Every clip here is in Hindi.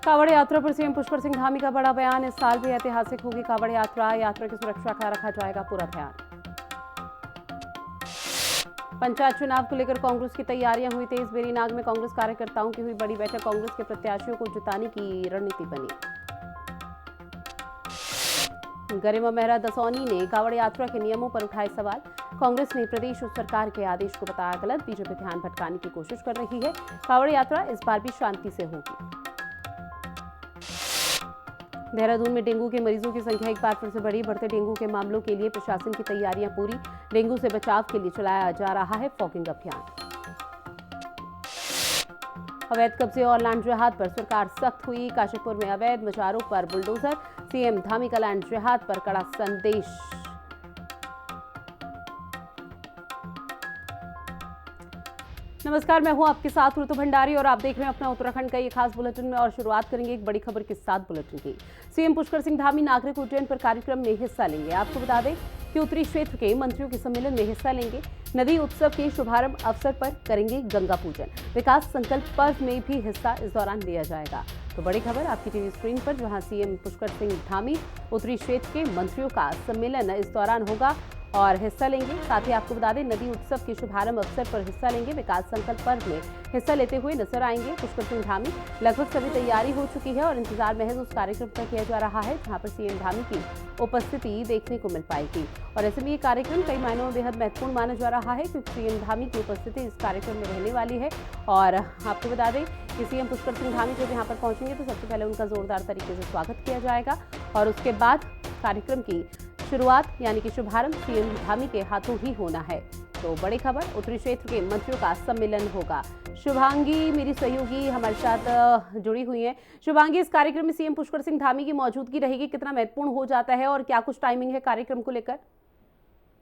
कांवड़ यात्रा पर सीएम पुष्कर सिंह धामी का बड़ा बयान। इस साल भी ऐतिहासिक होगी कांवड़ यात्रा। यात्रा की सुरक्षा का रखा जाएगा पूरा ध्यान। पंचायत चुनाव को लेकर कांग्रेस की तैयारियां हुई तेज। बेरीनाग में कांग्रेस कार्यकर्ताओं की हुई बड़ी बैठक। कांग्रेस के प्रत्याशियों को जिताने की रणनीति बनी। गरिमा मेहरा दसौनी ने कांवड़ यात्रा के नियमों पर उठाए सवाल। कांग्रेस ने प्रदेश सरकार के आदेश को बताया गलत। बीजेपी ध्यान भटकाने की कोशिश कर रही है। कांवड़ यात्रा इस बार भी शांति से होगी। देहरादून में डेंगू के मरीजों की संख्या एक बार फिर से बढ़ी। बढ़ते डेंगू के मामलों के लिए प्रशासन की तैयारियां पूरी। डेंगू से बचाव के लिए चलाया जा रहा है फॉगिंग अभियान। अवैध कब्जे और लैंड जिहाद पर सरकार सख्त हुई। काशीपुर में अवैध मजारों पर बुलडोजर। सीएम धामी का लैंड जिहाद पर कड़ा संदेश। नमस्कार, मैं हूं आपके साथ ऋतु भंडारी और आप देख रहे हैं अपना उत्तराखंड का ये खास बुलेटिन में। और शुरुआत करेंगे एक बड़ी खबर के साथ बुलेटिन की। सीएम पुष्कर सिंह धामी नागरिक उड्डयन पर कार्यक्रम में हिस्सा लेंगे। आपको बता दें कि उत्तरी क्षेत्र के मंत्रियों के सम्मेलन में हिस्सा लेंगे। नदी उत्सव के शुभारंभ अवसर पर करेंगे गंगा पूजन। विकास संकल्प पर्व में भी हिस्सा इस दौरान लिया जाएगा। तो बड़ी खबर आपकी टीवी स्क्रीन पर, जहां सीएम पुष्कर सिंह धामी उत्तरी क्षेत्र के मंत्रियों का सम्मेलन इस दौरान होगा और हिस्सा लेंगे। साथ ही आपको बता दें नदी उत्सव के शुभारंभ अवसर पर हिस्सा लेंगे। विकास संकल्प पर्व में हिस्सा लेते हुए नजर आएंगे पुष्कर सिंह धामी। लगभग सभी तैयारी हो चुकी है और इंतजार महज उस कार्यक्रम का किया जा रहा है जहां पर सीएम धामी की उपस्थिति देखने को मिल पाएगी। और ऐसे में ये कार्यक्रम कई मायनों में बेहद महत्वपूर्ण माना जा रहा है क्योंकि सीएम धामी की उपस्थिति इस कार्यक्रम में रहने वाली है। और आपको बता दें कि सीएम पुष्कर सिंह धामी जब यहाँ पर पहुंचेंगे तो सबसे पहले उनका जोरदार तरीके से स्वागत किया जाएगा और उसके बाद कार्यक्रम की शुरुआत यानी कि शुभारंभ सीएम धामी के हाथों ही होना है। तो बड़ी खबर, उत्तरी क्षेत्र के मंत्रियों का सम्मेलन होगा। शुभांगी मेरी सहयोगी हमारे साथ जुड़ी हुई हैं। शुभांगी, इस कार्यक्रम में सीएम पुष्कर सिंह धामी की मौजूदगी रहेगी, कितना महत्वपूर्ण हो जाता है और क्या कुछ टाइमिंग है कार्यक्रम को लेकर?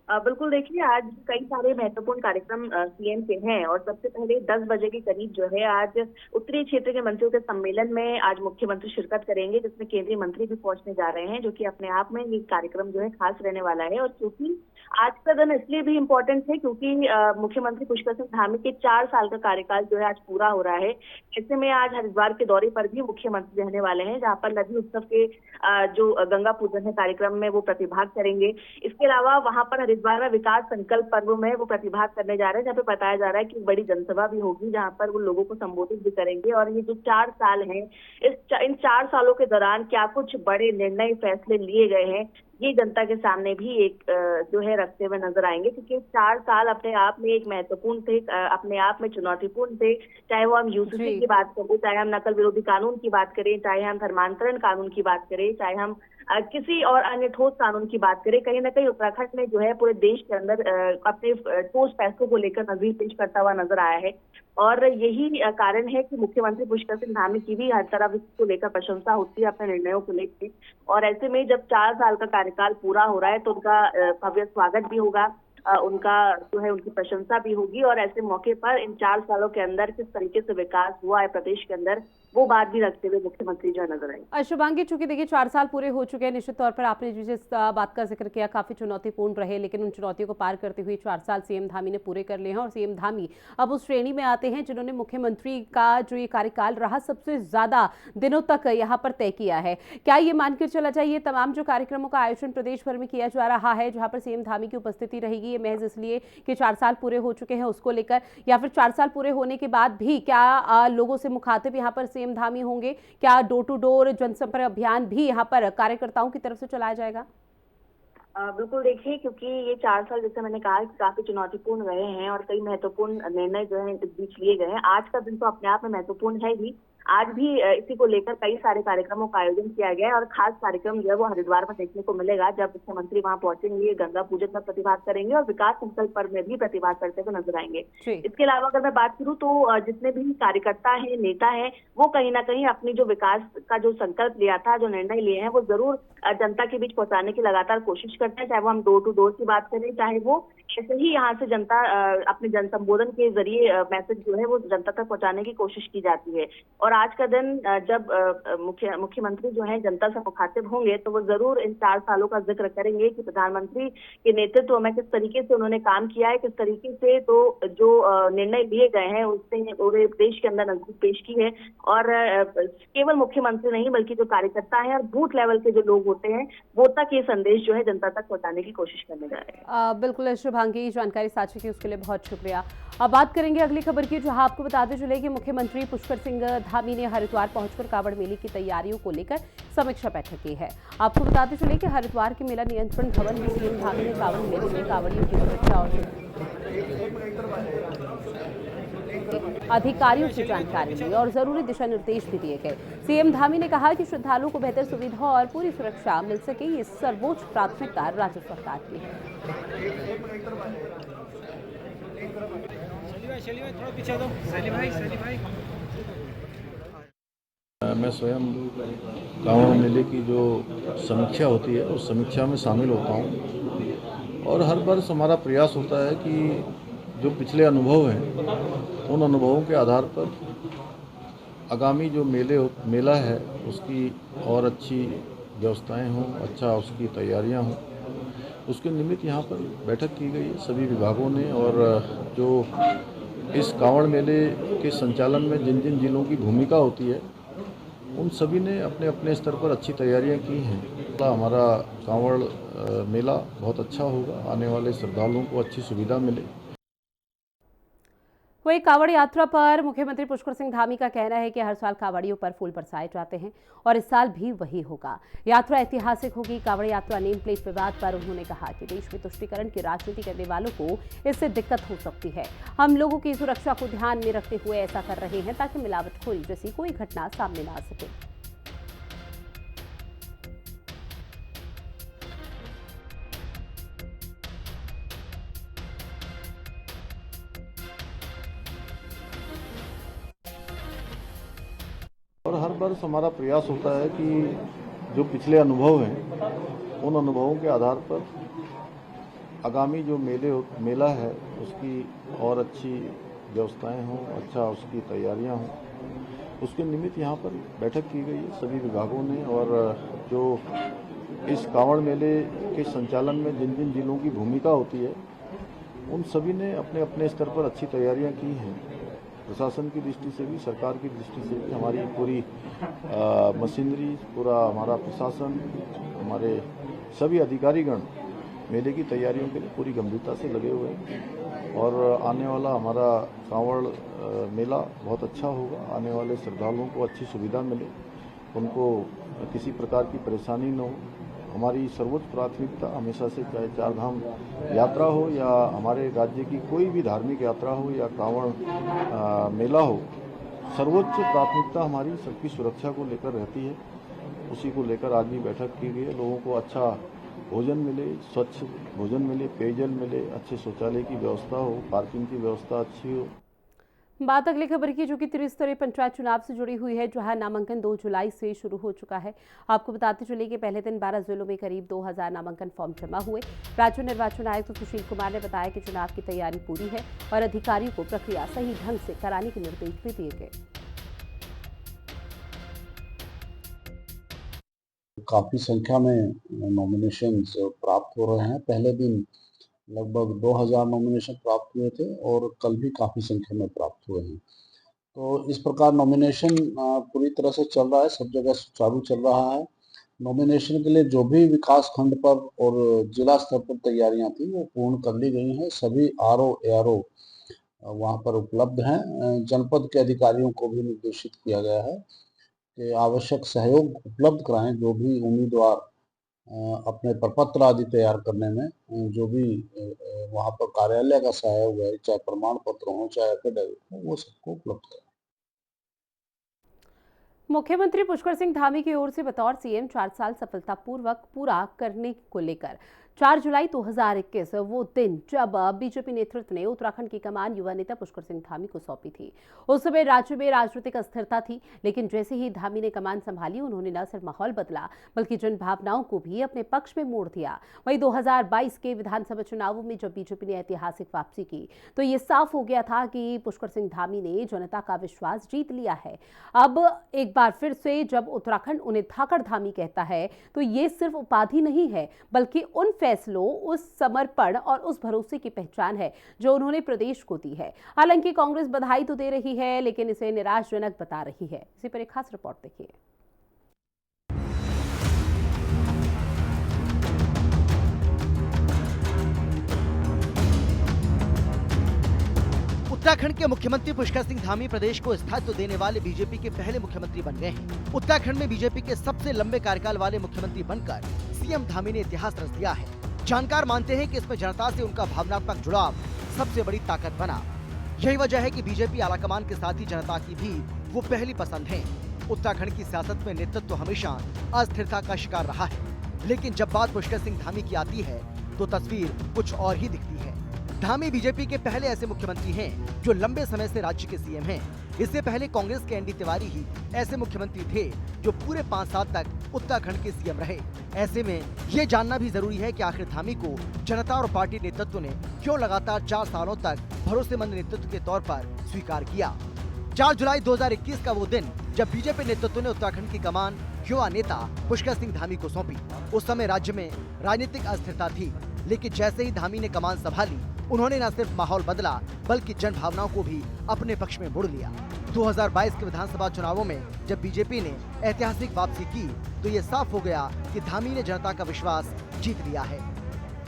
बिल्कुल, देखिए आज कई सारे महत्वपूर्ण कार्यक्रम सीएम के हैं और सबसे पहले 10 बजे के करीब जो है आज उत्तरी क्षेत्र के मंत्रियों के सम्मेलन में आज मुख्यमंत्री शिरकत करेंगे, जिसमें केंद्रीय मंत्री भी पहुंचने जा रहे हैं, जो कि अपने आप में ये कार्यक्रम जो है खास रहने वाला है। और क्योंकि आज का दिन इसलिए भी इम्पोर्टेंट है क्योंकि मुख्यमंत्री पुष्कर सिंह धामी के 4 साल का कार्यकाल जो है आज पूरा हो रहा है। ऐसे में आज हरिद्वार के दौरे पर भी मुख्यमंत्री रहने वाले हैं, जहाँ पर नदी उत्सव के जो गंगा पूजन है कार्यक्रम में वो प्रतिभाग करेंगे। इसके अलावा वहां पर हरिद्वार में विकास संकल्प पर्व में वो प्रतिभाग करने जा रहे हैं, जहाँ पे बताया जा रहा है कि बड़ी जनसभा भी होगी जहाँ पर वो लोगों को संबोधित भी करेंगे। और ये जो 4 साल हैं, इन 4 सालों के दौरान क्या कुछ बड़े निर्णय फैसले लिए गए हैं, ये जनता के सामने भी एक जो है रखते हुए नजर आएंगे। क्योंकि 4 साल अपने आप में एक महत्वपूर्ण थे, अपने आप में चुनौतीपूर्ण थे। चाहे वो हम यूसीसी की बात करें, चाहे हम नकल विरोधी कानून की बात करें, चाहे हम धर्मांतरण कानून की बात करें, चाहे हम किसी और अन्य ठोस कानून की बात करें, कहीं ना कहीं उत्तराखंड में जो है पूरे देश के अंदर अपने ठोस फैसलों को लेकर नजर पेश करता हुआ नजर आया है। और यही कारण है कि मुख्यमंत्री पुष्कर सिंह धामी की भी हर तरफ इसको लेकर प्रशंसा होती है अपने निर्णयों को लेकर। और ऐसे में जब 4 साल का कार्यकाल पूरा हो रहा है तो उनका भव्य स्वागत भी होगा, उनका जो है उनकी प्रशंसा भी होगी। और ऐसे मौके पर इन 4 सालों के अंदर किस तरीके से विकास हुआ है प्रदेश के अंदर, वो बात भी रखते हुए मुख्यमंत्री जो नजर आए। शुभांगी, चूंकि देखिए 4 साल पूरे हो चुके हैं, निश्चित तौर पर आपने जिस बात का जिक्र किया काफी चुनौतीपूर्ण रहे, लेकिन उन चुनौतियों को पार करते हुए 4 साल सीएम धामी ने पूरे कर लिए हैं। और सीएम धामी अब उस श्रेणी में आते हैं जिन्होंने मुख्यमंत्री का जो ये कार्यकाल रहा सबसे ज्यादा दिनों तक यहाँ पर तय किया है। क्या ये मानकर चला जाए ये तमाम जो कार्यक्रमों का आयोजन प्रदेश भर में किया जा रहा है जहां पर सीएम धामी की उपस्थिति रहेगी, ये महज इसलिए कि 4 साल पूरे हो चुके हैं उसको लेकर, या फिर 4 साल पूरे होने के बाद भी क्या लोगों से मुखातिब यहाँ पर सीएम धामी होंगे? क्या डोर टू डोर जनसंपर्क अभियान भी यहाँ पर कार्यकर्ताओं की तरफ से चलाया जाएगा? बिल्कुल, देखिए क्योंकि ये 4 साल जैसे मैंने कहा कि काफी चुनौतीपूर्ण रहे हैं और कई महत्वपूर्ण निर्णय जो है इस बीच लिए गए हैं। आज का दिन तो अपने आप में महत्वपूर्ण है ही। आज भी इसी को लेकर कई सारे कार्यक्रमों का आयोजन किया गया है और खास कार्यक्रम जो है वो हरिद्वार में देखने को मिलेगा, जब मुख्यमंत्री वहां पहुंचेंगे, गंगा पूजन में प्रतिभाग करेंगे और विकास संकल्प पर्व में भी प्रतिभाग करते हुए नजर आएंगे। इसके अलावा अगर मैं बात करूं तो जितने भी कार्यकर्ता है, नेता है, वो कहीं ना कहीं अपनी जो विकास का जो संकल्प लिया था, जो निर्णय लिए हैं, वो जरूर जनता के बीच पहुंचाने की लगातार कोशिश करते हैं। चाहे वो हम डोर टू डोर की बात करें, चाहे वो ऐसे ही यहाँ से जनता अपने जन संबोधन के जरिए मैसेज जो है वो जनता तक पहुंचाने की कोशिश की जाती है। और आज का दिन जब मुख्यमंत्री जो है जनता से मुखातिब होंगे तो वो जरूर इन 4 सालों का जिक्र करेंगे कि प्रधानमंत्री के नेतृत्व में किस तरीके से उन्होंने काम किया है, किस तरीके से तो जो निर्णय लिए गए हैं उसने पूरे देश के अंदर नजदीक पेश की है। और केवल मुख्यमंत्री नहीं बल्कि जो कार्यकर्ता है और बूथ लेवल के जो लोग होते हैं वो तक ये संदेश जो है जनता तक पहुंचाने की कोशिश करने जा रहे हैं। बिल्कुल शुभांगी, जानकारी साझा की उसके लिए बहुत शुक्रिया। अब बात करेंगे अगली खबर की, जहां आपको बताते चले कि मुख्यमंत्री पुष्कर सिंह धामी ने हरिद्वार पहुंचकर कांवड़ मेले की तैयारियों को लेकर समीक्षा बैठक की है। आपको बताते चले कि हरिद्वार के मेला नियंत्रण भवन में सीएम धामी ने कांवड़ मेले में कांवड़ियों की सुरक्षा और अधिकारियों से जानकारी ली और जरूरी दिशा निर्देश भी दिए गए। सीएम धामी ने कहा कि श्रद्धालुओं को बेहतर सुविधा और पूरी सुरक्षा मिल सके, ये सर्वोच्च प्राथमिकता राज्य सरकार की है। मैं स्वयं कांवड़ मेले की जो समीक्षा होती है उस समीक्षा में शामिल होता हूँ और हर वर्ष हमारा प्रयास होता है कि जो पिछले अनुभव हैं उन अनुभवों के आधार पर आगामी जो मेला है उसकी और अच्छी व्यवस्थाएं हों, अच्छा उसकी तैयारियां हों, उसके निमित्त यहाँ पर बैठक की गई सभी विभागों ने। और जो इस कांवड़ मेले के संचालन में जिन जिन जिलों की भूमिका होती है उन सभी ने अपने अपने स्तर पर अच्छी तैयारियां की हैं। हमारा कांवड़ मेला बहुत अच्छा होगा, आने वाले श्रद्धालुओं को अच्छी सुविधा मिले। वहीं कांवड़ यात्रा पर मुख्यमंत्री पुष्कर सिंह धामी का कहना है कि हर साल कांवड़ियों पर फूल बरसाए जाते हैं और इस साल भी वही होगा। यात्रा ऐतिहासिक होगी। कांवड़ यात्रा नेम प्लेट विवाद पर उन्होंने कहा कि देश में तुष्टीकरण की राजनीति करने वालों को इससे दिक्कत हो सकती है। हम लोगों की सुरक्षा को ध्यान में रखते हुए ऐसा कर रहे हैं ताकि मिलावटखोरी जैसी कोई घटना सामने न आ सके। और हर वर्ष हमारा प्रयास होता है कि जो पिछले अनुभव हैं उन अनुभवों के आधार पर आगामी जो मेला है उसकी और अच्छी व्यवस्थाएं हों, अच्छा उसकी तैयारियां हों, उसके निमित्त यहाँ पर बैठक की गई है सभी विभागों ने। और जो इस कांवड़ मेले के संचालन में जिन जिन जिलों की भूमिका होती है उन सभी ने अपने अपने स्तर पर अच्छी तैयारियां की हैं। प्रशासन की दृष्टि से भी, सरकार की दृष्टि से भी हमारी पूरी मशीनरी, पूरा हमारा प्रशासन, हमारे सभी अधिकारीगण मेले की तैयारियों के लिए पूरी गंभीरता से लगे हुए हैं। और आने वाला हमारा कांवड़ मेला बहुत अच्छा होगा, आने वाले श्रद्धालुओं को अच्छी सुविधा मिले, उनको किसी प्रकार की परेशानी न हो। हमारी सर्वोच्च प्राथमिकता हमेशा से, चाहे चार धाम यात्रा हो या हमारे राज्य की कोई भी धार्मिक यात्रा हो या कांवड़ मेला हो, सर्वोच्च प्राथमिकता हमारी सबकी सुरक्षा को लेकर रहती है। उसी को लेकर आज भी बैठक की गई है। लोगों को अच्छा भोजन मिले, स्वच्छ भोजन मिले, पेयजल मिले, अच्छे शौचालय की व्यवस्था हो, पार्किंग की व्यवस्था अच्छी हो। बात अगली खबर की, जो कि त्रिस्तरीय पंचायत चुनाव से जुड़ी हुई है, जहां नामांकन 2 जुलाई से शुरू हो चुका है। आपको बताते चले कि पहले दिन 12 जिलों में करीब 2000 नामांकन फॉर्म जमा हुए। राज्य निर्वाचन आयुक्त सुशील कुमार ने बताया कि चुनाव की तैयारी पूरी है और अधिकारियों को प्रक्रिया सही ढंग से कराने के निर्देश भी दिए गए। काफी संख्या में नॉमिनेशन प्राप्त हो रहे हैं। पहले दिन लगभग 2000 नॉमिनेशन प्राप्त हुए थे और कल भी काफ़ी संख्या में प्राप्त हुए हैं। तो इस प्रकार नॉमिनेशन पूरी तरह से चल रहा है, सब जगह सुचारू चल रहा है। नॉमिनेशन के लिए जो भी विकास खंड पर और जिला स्तर पर तैयारियां थी वो पूर्ण कर ली गई हैं। सभी आरओ एआरओ वहाँ पर उपलब्ध हैं। जनपद के अधिकारियों को भी निर्देशित किया गया है कि आवश्यक सहयोग उपलब्ध कराएं। जो भी उम्मीदवार अपने प्रपत्र आदि तैयार करने में जो भी वहाँ पर कार्यालय का सहयोग है, चाहे प्रमाण पत्र हो चाहे एफिडेविट हो, वो सबको उपलब्ध करें। मुख्यमंत्री पुष्कर सिंह धामी की ओर से बतौर सीएम 4 साल सफलतापूर्वक पूरा करने को लेकर 4 जुलाई 2021 वो दिन जब बीजेपी नेतृत्व ने उत्तराखंड की कमान युवा नेता पुष्कर सिंह धामी को सौंपी थी। उस समय राज्य में राजनीतिक अस्थिरता थी, लेकिन जैसे ही धामी ने कमान संभाली, उन्होंने न सिर्फ माहौल बदला बल्कि जन भावनाओं को भी अपने पक्ष में मोड़ दिया। वहीं 2022 के विधानसभा चुनावों में जब बीजेपी ने ऐतिहासिक वापसी की, तो ये साफ हो गया था कि पुष्कर सिंह धामी ने जनता का विश्वास जीत लिया है। अब एक बार फिर से जब उत्तराखंड उन्हें धाकड़ धामी कहता है, तो ये सिर्फ उपाधि नहीं है, बल्कि उन फैसलों, उस समर्पण और उस भरोसे की पहचान है जो उन्होंने प्रदेश को दी है। हालांकि कांग्रेस बधाई तो दे रही है, लेकिन इसे निराशाजनक बता रही है। इसी पर एक खास रिपोर्ट देखिए। उत्तराखंड के मुख्यमंत्री पुष्कर सिंह धामी प्रदेश को स्थायित्व देने वाले बीजेपी के पहले मुख्यमंत्री बन गए हैं। उत्तराखंड में बीजेपी के सबसे लंबे कार्यकाल वाले मुख्यमंत्री बनकर सीएम धामी ने इतिहास रच दिया है। जानकार मानते हैं कि इसमें जनता से उनका भावनात्मक जुड़ाव सबसे बड़ी ताकत बना। यही वजह है कि बीजेपी आलाकमान के साथ ही जनता की भी वो पहली पसंद है। उत्तराखंड की सियासत में नेतृत्व हमेशा अस्थिरता का शिकार रहा है, लेकिन जब बात पुष्कर सिंह धामी की आती है तो तस्वीर कुछ और ही दिखती है। धामी बीजेपी के पहले ऐसे मुख्यमंत्री हैं जो लंबे समय से राज्य के सीएम हैं। इससे पहले कांग्रेस के एनडी तिवारी ही ऐसे मुख्यमंत्री थे जो पूरे 5 साल तक उत्तराखंड के सीएम रहे। ऐसे में ये जानना भी जरूरी है कि आखिर धामी को जनता और पार्टी नेतृत्व ने क्यों लगातार 4 सालों तक भरोसेमंद नेतृत्व के तौर पर स्वीकार किया। 4 जुलाई 2021 का वो दिन जब बीजेपी नेतृत्व ने उत्तराखंड की कमान युवा नेता पुष्कर सिंह धामी को सौंपी। उस समय राज्य में राजनीतिक अस्थिरता थी, लेकिन जैसे ही धामी ने कमान संभाली, उन्होंने न सिर्फ माहौल बदला बल्कि जन भावनाओं को भी अपने पक्ष में मोड़ लिया। 2022 के विधानसभा चुनावों में जब बीजेपी ने ऐतिहासिक वापसी की, तो ये साफ हो गया कि धामी ने जनता का विश्वास जीत लिया है।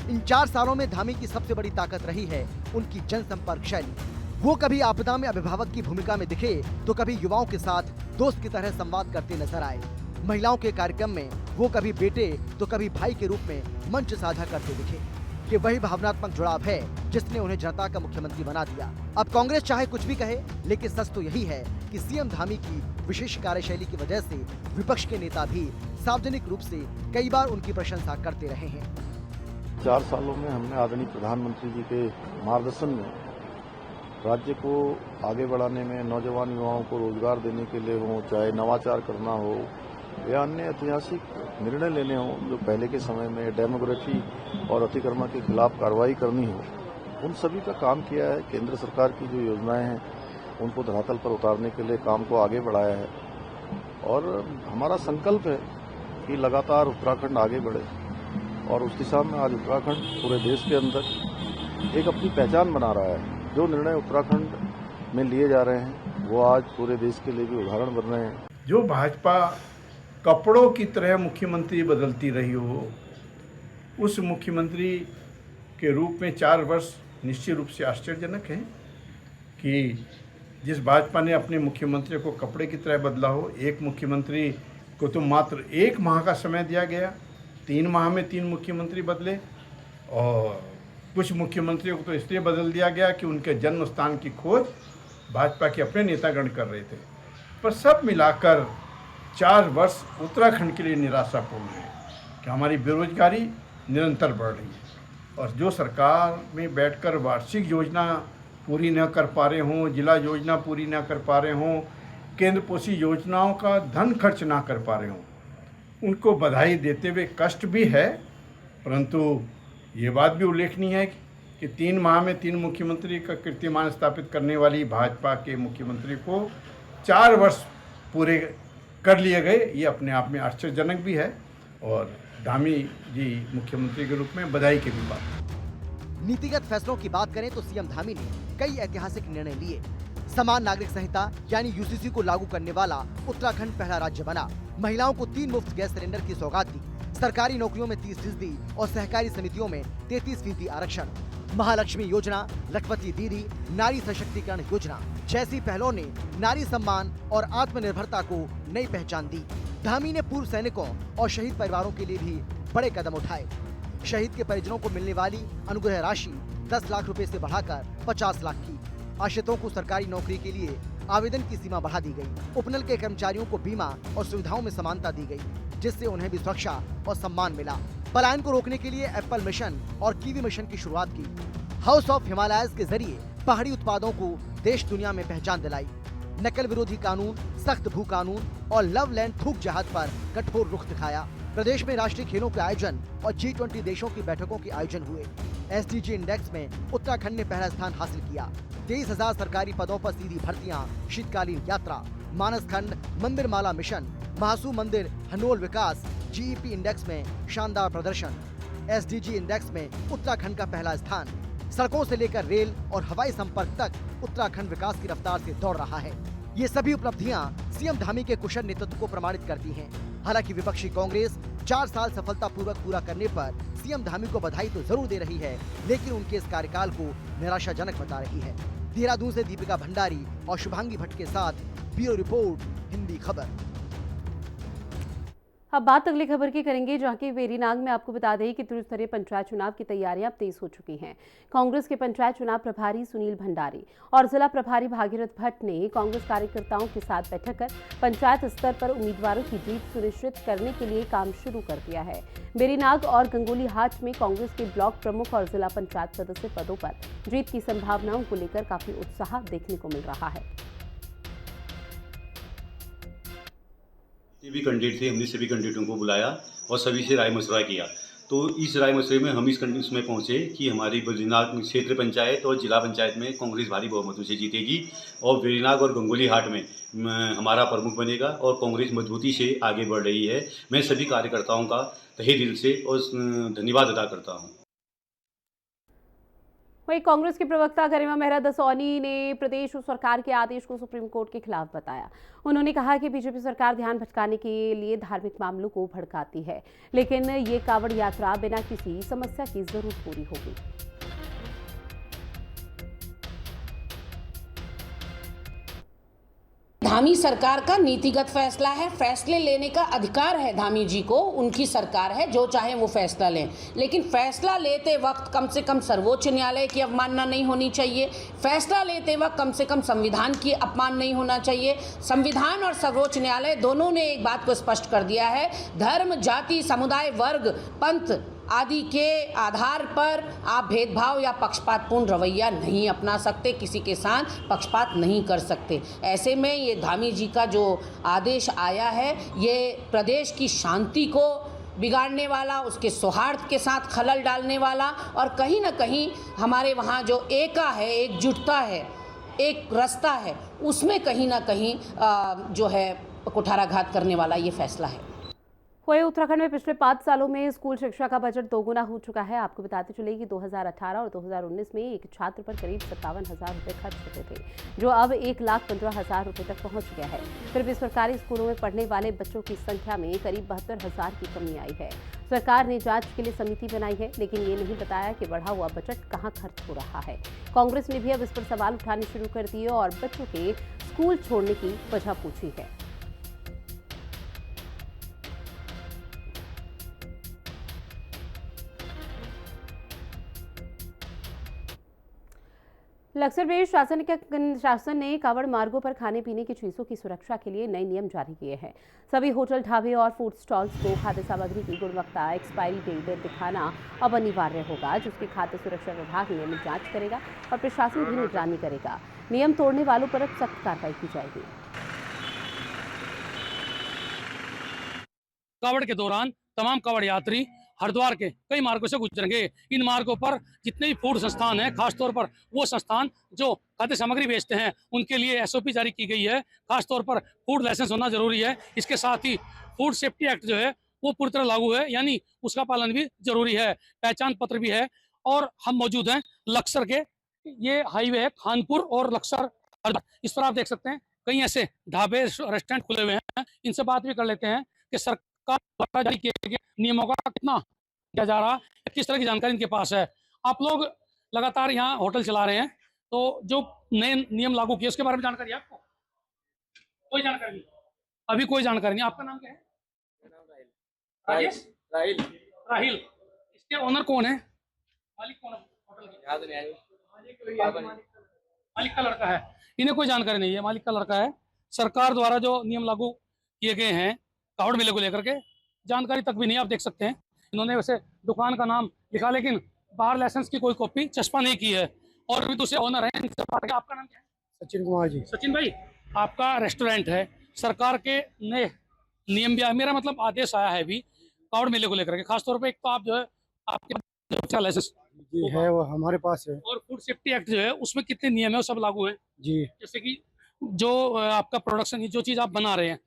इन 4 सालों में धामी की सबसे बड़ी ताकत रही है उनकी जनसंपर्क शैली। वो कभी आपदा में अभिभावक की भूमिका में दिखे, तो कभी युवाओं के साथ दोस्त की तरह संवाद करते नजर आए। महिलाओं के कार्यक्रम में वो कभी बेटे तो कभी भाई के रूप में मंच साझा करते दिखे। ये वही भावनात्मक जुड़ाव है जिसने उन्हें जनता का मुख्यमंत्री बना दिया। अब कांग्रेस चाहे कुछ भी कहे, लेकिन सच तो यही है कि सीएम धामी की विशेष कार्यशैली की वजह से विपक्ष के नेता भी सार्वजनिक रूप से कई बार उनकी प्रशंसा करते रहे हैं। 4 सालों में हमने आदरणीय प्रधानमंत्री जी के मार्गदर्शन में राज्य को आगे बढ़ाने में, नौजवान युवाओं को रोजगार देने के लिए हो, चाहे नवाचार करना हो या अन्य ऐतिहासिक निर्णय लेने हो, जो पहले के समय में डेमोक्रेसी और अतिक्रमण के खिलाफ कार्रवाई करनी हो, उन सभी का काम किया है। केंद्र सरकार की जो योजनाएं हैं उनको धरातल पर उतारने के लिए काम को आगे बढ़ाया है और हमारा संकल्प है कि लगातार उत्तराखंड आगे बढ़े और उस दिशा में आज उत्तराखंड पूरे देश के अंदर एक अपनी पहचान बना रहा है। जो निर्णय उत्तराखंड में लिए जा रहे हैं वो आज पूरे देश के लिए भी उदाहरण बन रहे हैं। जो भाजपा कपड़ों की तरह मुख्यमंत्री बदलती रही हो, उस मुख्यमंत्री के रूप में 4 वर्ष निश्चित रूप से आश्चर्यजनक है कि जिस भाजपा ने अपने मुख्यमंत्री को कपड़े की तरह बदला हो। एक मुख्यमंत्री को तो मात्र 1 माह का समय दिया गया, 3 माह में 3 मुख्यमंत्री बदले और कुछ मुख्यमंत्रियों को तो इसलिए बदल दिया गया कि उनके जन्म स्थान की खोज भाजपा के अपने नेतागण कर रहे थे। पर सब मिलाकर 4 वर्ष उत्तराखंड के लिए निराशापूर्ण है कि हमारी बेरोजगारी निरंतर बढ़ रही है और जो सरकार में बैठकर वार्षिक योजना पूरी न कर पा रहे हों, जिला योजना पूरी न कर पा रहे हों, केंद्र पोषी योजनाओं का धन खर्च ना कर पा रहे हों, उनको बधाई देते हुए कष्ट भी है। परंतु ये बात भी उल्लेखनीय है कि 3 माह में 3 मुख्यमंत्री का कीर्तिमान स्थापित करने वाली भाजपा के मुख्यमंत्री को 4 वर्ष पूरे कर लिए गए। ये अपने आप में आश्चर्यजनक भी है और धामी जी मुख्यमंत्री के रूप में बधाई की भी बात। नीतिगत फैसलों की बात करें तो सीएम धामी ने कई ऐतिहासिक निर्णय लिए। समान नागरिक संहिता यानी यूसीसी को लागू करने वाला उत्तराखंड पहला राज्य बना। महिलाओं को 3 मुफ्त गैस सिलेंडर की सौगात दी। सरकारी नौकरियों में 30% और सहकारी समितियों में 33% आरक्षण। महालक्ष्मी योजना, लखपति दीदी, नारी सशक्तिकरण योजना जैसी पहलों ने नारी सम्मान और आत्मनिर्भरता को नई पहचान दी। धामी ने पूर्व सैनिकों और शहीद परिवारों के लिए भी बड़े कदम उठाए। शहीद के परिजनों को मिलने वाली अनुग्रह राशि 10 लाख रुपए से बढ़ाकर 50 लाख की। आश्रितों को सरकारी नौकरी के लिए आवेदन की सीमा बढ़ा दी गई। उपनल के कर्मचारियों को बीमा और सुविधाओं में समानता दी गई, जिससे उन्हें भी सुरक्षा और सम्मान मिला। पलायन को रोकने के लिए एप्पल मिशन और कीवी मिशन की शुरुआत की। हाउस ऑफ हिमालयाज के जरिए पहाड़ी उत्पादों को देश दुनिया में पहचान दिलाई। नकल विरोधी कानून, सख्त भू कानून और लव लैंड थूक जहाज पर कठोर रुख दिखाया। प्रदेश में राष्ट्रीय खेलों के आयोजन और G20 देशों की बैठकों के आयोजन हुए। SDG इंडेक्स में उत्तराखंड ने पहला स्थान हासिल किया। 23,000 सरकारी पदों पर सीधी भर्तियां, शीतकालीन यात्रा, मानस खंड, मंदिर माला मिशन, महासू मंदिर, हनोल विकास, GEP इंडेक्स में शानदार प्रदर्शन। SDG इंडेक्स में उत्तराखंड का पहला स्थान। सड़कों से लेकर रेल और हवाई संपर्क तक उत्तराखंड विकास की रफ्तार से दौड़ रहा है। ये सभी उपलब्धियां सीएम धामी के कुशल नेतृत्व को प्रमाणित करती हैं। हालांकि विपक्षी कांग्रेस 4 साल सफलतापूर्वक पूरा करने पर सीएम धामी को बधाई तो जरूर दे रही है, लेकिन उनके इस कार्यकाल को निराशाजनक बता रही है। देहरादून से दीपिका भंडारी और शुभांगी भट्ट के साथ ब्यूरो रिपोर्ट, हिंदी खबर। अब बात अगली खबर की करेंगे, जहां की वेरीनाग में आपको बता दें कि त्रिस्तरीय पंचायत चुनाव की तैयारियां अब तेज हो चुकी हैं। कांग्रेस के पंचायत चुनाव प्रभारी सुनील भंडारी और जिला प्रभारी भागीरथ भट्ट ने कांग्रेस कार्यकर्ताओं के साथ बैठक कर पंचायत स्तर पर उम्मीदवारों की जीत सुनिश्चित करने के लिए काम शुरू कर दिया है। वेरीनाग और गंगोली हाट में कांग्रेस के ब्लॉक प्रमुख और जिला पंचायत सदस्य पदों पर जीत की संभावनाओं को लेकर काफी उत्साह देखने को मिल रहा है। भी कैंडिडेट थे, हमने सभी कैंडिडेटों को बुलाया और सभी से राय मशवरा किया। तो इस राय मशवरे में हम इसमें पहुंचे कि हमारी वेरीनाग क्षेत्र पंचायत और जिला पंचायत में कांग्रेस भारी बहुमतों से जीतेगी और वेरीनाग और गंगोली हाट में हमारा प्रमुख बनेगा और कांग्रेस मजबूती से आगे बढ़ रही है। मैं सभी कार्यकर्ताओं का तहे दिल से और धन्यवाद अदा करता हूँ। वहीं कांग्रेस के प्रवक्ता गरिमा मेहरा दसौनी ने प्रदेश सरकार के आदेश को सुप्रीम कोर्ट के खिलाफ बताया। उन्होंने कहा कि बीजेपी सरकार ध्यान भटकाने के लिए धार्मिक मामलों को भड़काती है, लेकिन ये कांवड़ यात्रा बिना किसी समस्या की जरूर पूरी होगी। धामी सरकार का नीतिगत फैसला है, फैसले लेने का अधिकार है धामी जी को, उनकी सरकार है, जो चाहे वो फैसला लें, लेकिन फैसला लेते वक्त कम से कम सर्वोच्च न्यायालय की अवमानना नहीं होनी चाहिए। फैसला लेते वक्त कम से कम संविधान की अपमान नहीं होना चाहिए। संविधान और सर्वोच्च न्यायालय दोनों ने एक बात को स्पष्ट कर दिया है, धर्म, जाति, समुदाय, वर्ग, पंथ आदि के आधार पर आप भेदभाव या पक्षपातपूर्ण रवैया नहीं अपना सकते, किसी के साथ पक्षपात नहीं कर सकते। ऐसे में ये धामी जी का जो आदेश आया है, ये प्रदेश की शांति को बिगाड़ने वाला, उसके सौहार्द के साथ खलल डालने वाला और कहीं ना कहीं हमारे वहाँ जो एका है, एकजुटता है, एक रास्ता है, उसमें कहीं ना कहीं जो है कुठाराघात करने वाला ये फैसला है। वहीं उत्तराखंड में पिछले 5 सालों में स्कूल शिक्षा का बजट दोगुना हो चुका है। आपको बताते चले कि 2018 और 2019 में एक छात्र पर करीब 57,000 रुपये खर्च होते थे, जो अब 1,15,000 रुपये तक पहुंच गया है। फिर भी सरकारी स्कूलों में पढ़ने वाले बच्चों की संख्या में करीब 72,000 की कमी आई है। सरकार ने जांच के लिए समिति बनाई है, लेकिन ये नहीं बताया कि बढ़ा हुआ बजट कहां खर्च हो रहा है। कांग्रेस ने भी अब इस पर सवाल उठाने शुरू कर दिए और बच्चों के स्कूल छोड़ने की वजह पूछी है। लक्सर में शासन ने कांवड़ मार्गों पर खाने पीने की चीजों की सुरक्षा के लिए नए नियम जारी किए हैं। सभी होटल, ढाबे और फूड स्टॉल्स को खाद्य सामग्री की गुणवत्ता, एक्सपायरी डेट दिखाना अब अनिवार्य होगा, जिसकी खाद्य सुरक्षा विभाग नियमित जांच करेगा और प्रशासन भी निगरानी करेगा। नियम तोड़ने वालों पर अब सख्त कार्रवाई की जाएगी। कांवड़ के दौरान तमाम कांवड़ यात्री हरिद्वार के कई मार्गों से गुजरेंगे। इन मार्गों पर जितने भी फूड संस्थान हैं, खासतौर पर वो संस्थान जो खाद्य सामग्री बेचते हैं, उनके लिए SOP जारी की गई है। खासतौर पर फूड लाइसेंस होना जरूरी है। इसके साथ ही फूड सेफ्टी एक्ट जो है वो पूरी तरह लागू है, यानी उसका पालन भी जरूरी है। पहचान पत्र भी है। और हम मौजूद हैं लक्सर के, ये हाईवे है खानपुर और लक्सर हरिद्वार। इस पर आप देख सकते हैं कई ऐसे ढाबे, रेस्टोरेंट खुले हुए हैं। इनसे बात भी कर लेते हैं कि सरकार द्वारा जारी किए गए नियमों का कितना किया जा रहा है, किस तरह की जानकारी इनके पास है। आप लोग लगातार यहाँ होटल चला रहे हैं, तो जो नए नियम लागू किए उसके बारे में जानकारी है आपको? कोई जानकारी नहीं, अभी कोई जानकारी नहीं। आपका नाम क्या है? राहिल। राहिल। इसके ओनर कौन है? मालिक कौन है होटल की? याद नहीं आया। मालिक का लड़का है। इन्हें कोई जानकारी नहीं है, मालिक का लड़का है। सरकार द्वारा जो नियम लागू किए गए हैं कांवड़ मेले को लेकर के, जानकारी तक भी नहीं। आप देख सकते हैं इन्होंने वैसे दुकान का नाम लिखा, लेकिन बाहर लाइसेंस की कोई कॉपी चस्पा नहीं की है। और भी दूसरे ओनर हैं, इनसे बात करेंगे। आपका नाम क्या है? सचिन कुमार जी। सचिन भाई, आपका रेस्टोरेंट है, सरकार के नए नियम भी मेरा मतलब आदेश आया है अभी कावड़ मेले को लेकर के, खासतौर पे एक तो आप जो है आपके लाइसेंस जी है, वो हमारे पास है। और फूड सेफ्टी एक्ट जो है उसमें कितने नियम है वो सब लागू हैं। जी जैसे कि जो आपका प्रोडक्शन, जो चीज़ आप बना रहे हैं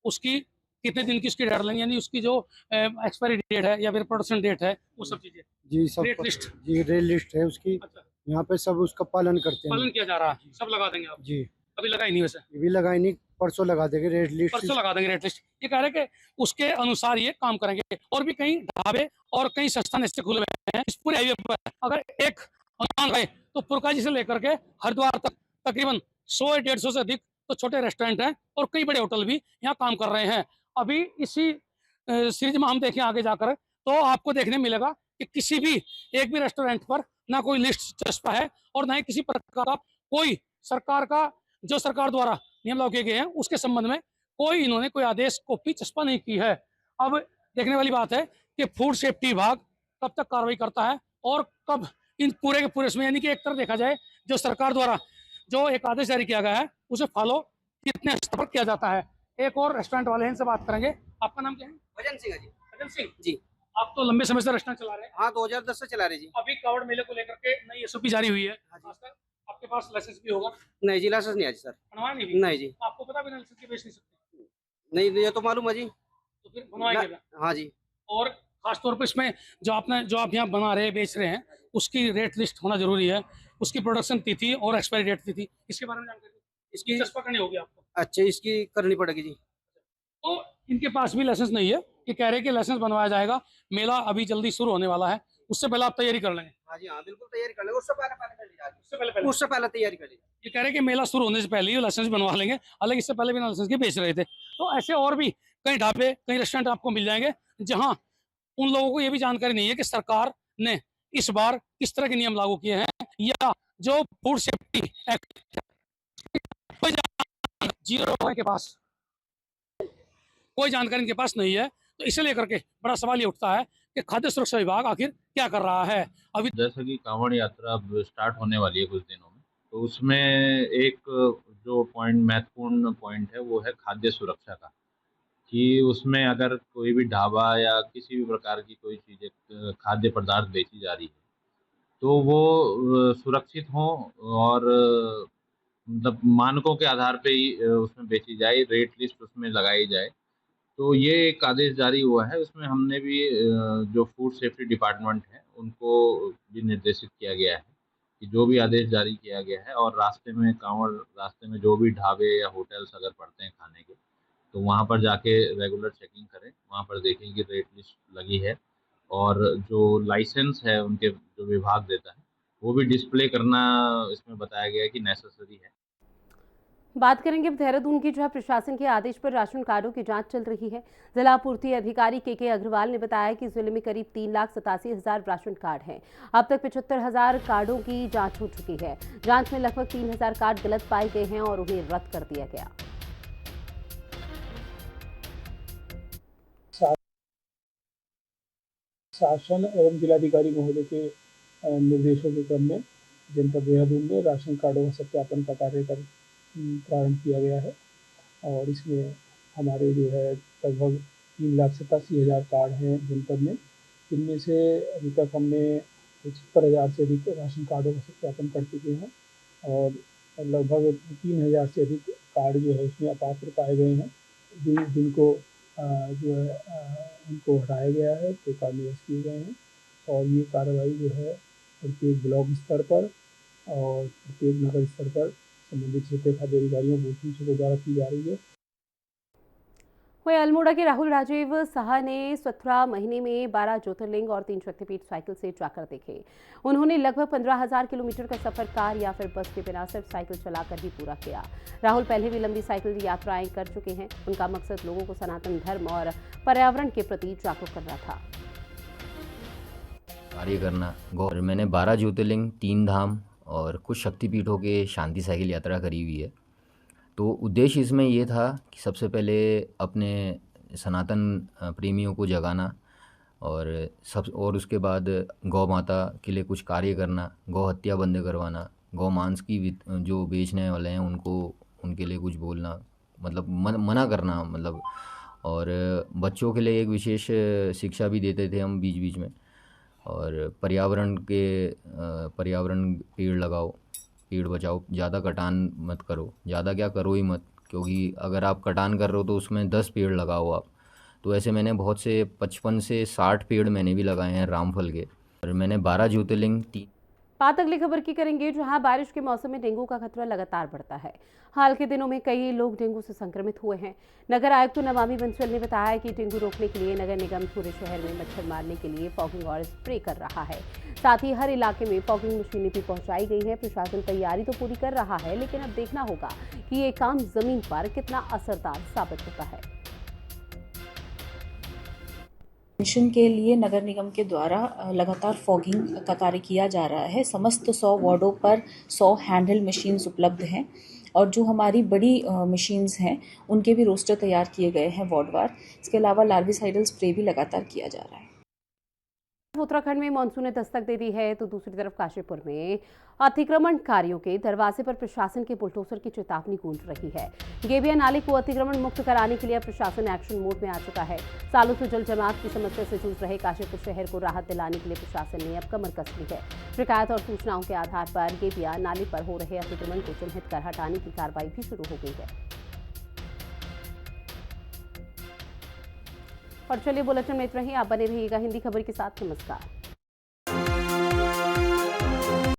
उसकी कितने दिन की उसकी डेडलाइन, यानी उसकी जो एक्सपायरी डेट है या फिर प्रोडक्शन डेट है, वो सब चीज़ें, जी सब रेट लिस्ट। जी रेट लिस्ट है उसकी। अच्छा, यहाँ पे सब उसका पालन करते पालन हैं। किया जा रहा है, सब लगा देंगे आप? जी अभी लगाई नहीं वैसे? ये भी लगाई नहीं, परसों लगा देंगे रेट लिस्ट। परसों लगा देंगे रेट लिस्ट। ये कह रहे हैं कि उसके अनुसार ये काम करेंगे। और भी कई ढाबे और कई संस्थान ऐसे खुले हुए हैं इस पूरे हाईवे पर। अगर एक अनुमान है तो पुरकाजी से लेकर के हरिद्वार तक तकरीबन 100 या 150 से अधिक तो छोटे रेस्टोरेंट हैं और कई बड़े होटल भी यहाँ काम कर रहे हैं। अभी इसी सीरीज में हम देखें आगे जाकर तो आपको देखने मिलेगा कि किसी भी एक भी रेस्टोरेंट पर ना कोई लिस्ट चस्पा है और ना ही किसी प्रकार का कोई सरकार का, जो सरकार द्वारा नियम लागू किए गए हैं उसके संबंध में कोई इन्होंने कोई आदेश कॉपी चस्पा नहीं की है। अब देखने वाली बात है कि फूड सेफ्टी विभाग कब तक कार्रवाई करता है और कब इन पूरे के पूरे, इसमें यानी कि एक तरह देखा जाए जो सरकार द्वारा जो एक आदेश जारी किया गया है उसे फॉलो कितने स्तर पर किया जाता है। एक और रेस्टोरेंट वाले हैं, इनसे बात करेंगे। आपका नाम क्या है? भजन सिंह है जी। भजन सिंह जी। आप तो लंबे समय से रेस्टोरेंट चला रहे हैं। हाँ, 2010 से चला रहे जी। अभी कावड़ मेले को लेकर के नई एसओपी जारी हुई है, हाँ जी। खासकर आपके पास लाइसेंस भी होगा? नहीं जी, लाइसेंस नहीं है जी सर। बनवाया नहीं भी? नहीं जी। आपको पता बिना लाइसेंस के बेच नहीं सकते? नहीं, ये तो मालूम है जी। तो फिर बनवाएंगे क्या? हाँ जी। और खासतौर पर इसमें जो आप यहाँ बना रहे बेच रहे हैं उसकी रेट लिस्ट होना जरूरी है, उसकी प्रोडक्शन तिथि और एक्सपायरी डेट तिथि, इसके बारे में जानकारी इसकी चस्पा करनी होगी आपको। अच्छा, इसकी करनी पड़ेगी जी। तो इनके पास भी लाइसेंस नहीं है, कि कह रहे हैं कि लाइसेंस बनवाया जाएगा, मेला अभी जल्दी शुरू होने वाला है, उससे पहले आप तैयारी कर लेंगे। हाँ जी, हाँ बिल्कुल तैयारी कर लेंगे, उससे पहले कर ली जाएगी। उससे पहले तैयारी कर ली। ये कह रहे हैं कि मेला शुरू होने से पहले ही लाइसेंस बनवा लेंगे, हालांकि इससे पहले बिना लाइसेंस के बेच रहे थे। तो ऐसे और भी कई ढाबे, कई रेस्टोरेंट आपको मिल जाएंगे जहाँ उन लोगों को ये भी जानकारी नहीं है कि सरकार ने इस बार किस तरह के नियम लागू किए हैं, या जो फूड सेफ्टी एक्ट जीरो के पास कोई जानकारी इनके पास नहीं है। तो इसे लेकर के बड़ा सवाल ये उठता है कि खाद्य सुरक्षा विभाग आखिर क्या कर रहा है। अभी जैसे कि कांवड़ यात्रा अब स्टार्ट होने वाली है कुछ दिनों में, तो उसमें एक जो महत्वपूर्ण पॉइंट है वो है खाद्य सुरक्षा का, कि उसमें अगर कोई भी ढाबा या किसी भी प्रकार की कोई चीज़ें खाद्य पदार्थ बेची जा रही है तो वो सुरक्षित हों और मतलब मानकों के आधार पे ही उसमें बेची जाए, रेट लिस्ट उसमें लगाई जाए। तो ये एक आदेश जारी हुआ है, उसमें हमने भी जो फूड सेफ्टी डिपार्टमेंट है उनको भी निर्देशित किया गया है कि जो भी आदेश जारी किया गया है और रास्ते में जो भी ढाबे या होटल्स अगर पड़ते हैं खाने के, तो वहाँ पर जाके रेगुलर चेकिंग करें, वहाँ पर देखें कि रेट लिस्ट लगी है और जो लाइसेंस है उनके जो विभाग देता है वो भी डिस्प्ले करना इसमें बताया गया है कि नेसेसरी है। बात करेंगे देहरादून की, जहां प्रशासन के आदेश पर राशन कार्डों की जांच चल रही है। जिला पूर्ति अधिकारी के अग्रवाल ने बताया कि जिले में करीब 3,87,000 राशन कार्ड हैं। अब तक 75,000 कार्डों की जांच हो चुकी है। जांच में लगभग 3,000 कार्ड गलत पाए गए हैं और उन्हें रद्द कर दिया गया। शासन एवं जिलाधिकारी महोदय के निर्देशों के क्रम में जनपद देहरादून में राशन कार्डों का सत्यापन का कार्य प्रारंभ किया गया है और इसमें हमारे जो है लगभग 3,87,000 कार्ड हैं जनपद में, जिनमें से अभी तक हमने 75,000 से अधिक राशन कार्डों का सत्यापन कर चुके हैं और लगभग 3,000 से अधिक कार्ड जो है उसमें अपात्र पाए गए हैं, जिनको जो है उनको हटाया गया है, तो कार्ड निरस्त किए गए हैं। और ये कार्रवाई जो है प्रत्येक ब्लॉक स्तर पर और प्रत्येक नगर स्तर पर संबंधित क्षेत्रीय खाद्य अधिकारियों के द्वारा की जा रही है। वहीं अल्मोड़ा के राहुल राजीव साहा ने स्वथरा महीने में 12 ज्योतिर्लिंग और 3 शक्तिपीठ साइकिल से जाकर देखे। उन्होंने लगभग 15,000 किलोमीटर का सफर कार या फिर बस के बिना सिर्फ साइकिल चलाकर ही पूरा किया। राहुल पहले भी लंबी साइकिल यात्राएं कर चुके हैं। उनका मकसद लोगों को सनातन धर्म और पर्यावरण के प्रति जागरूक करना था। कार्य करना और मैंने 12 ज्योतिर्लिंग, 3 धाम और कुछ शक्तिपीठों के शांति साइकिल यात्रा करी हुई है। तो उद्देश्य इसमें ये था कि सबसे पहले अपने सनातन प्रेमियों को जगाना और उसके बाद गौ माता के लिए कुछ कार्य करना, गौ हत्या बंद करवाना, गौ मांस की जो बेचने वाले हैं उनके लिए कुछ बोलना, मतलब मना करना, मतलब। और बच्चों के लिए एक विशेष शिक्षा भी देते थे हम बीच बीच में। और पर्यावरण पेड़ लगाओ, पेड़ बचाओ, ज़्यादा कटान मत करो, ज़्यादा क्या करो ही मत, क्योंकि अगर आप कटान कर रहे हो तो उसमें 10 पेड़ लगाओ आप। तो ऐसे मैंने बहुत से 55 से 60 पेड़ मैंने भी लगाए हैं रामफल के। और मैंने 12 ज्योतिर्लिंग बात अगली खबर की करेंगे, जहां बारिश के मौसम में डेंगू का खतरा लगातार बढ़ता है। हाल के दिनों में कई लोग डेंगू से संक्रमित हुए हैं। नगर आयुक्त नमामि बंसल ने बताया कि डेंगू रोकने के लिए नगर निगम पूरे शहर में मच्छर मारने के लिए फॉगिंग और स्प्रे कर रहा है। साथ ही हर इलाके में फॉगिंग मशीनें भी पहुंचाई गई हैं। प्रशासन तैयारी तो पूरी कर रहा है, लेकिन अब देखना होगा कि ये काम जमीन पर कितना असरदार साबित होता है। मिशन के लिए नगर निगम के द्वारा लगातार फॉगिंग का कार्य किया जा रहा है। समस्त 100 वार्डों पर 100 हैंडहेल्ड मशीन्स उपलब्ध हैं और जो हमारी बड़ी मशीन्स हैं उनके भी रोस्टर तैयार किए गए हैं वार्डवार। इसके अलावा लार्विसाइडल स्प्रे भी लगातार किया जा रहा है। उत्तराखंड में मानसून ने दस्तक दे दी है, तो दूसरी तरफ काशीपुर में अतिक्रमणकारियों के दरवाजे पर प्रशासन के बुलडोजर की चेतावनी गूंज रही है। गेबिया नाले को अतिक्रमण मुक्त कराने के लिए प्रशासन एक्शन मोड में आ चुका है। सालों से जल जमाव की समस्या से जूझ रहे काशीपुर शहर को राहत दिलाने के लिए प्रशासन ने अब कमर कस ली है। शिकायत और सूचनाओं के आधार पर गेबिया नाले पर हो रहे अतिक्रमण को चिन्हित कर हटाने की कार्रवाई भी शुरू हो गई है। और चलिए बुलेटिन में इतना ही। आप बने रहिएगा हिंदी खबर के साथ। नमस्कार।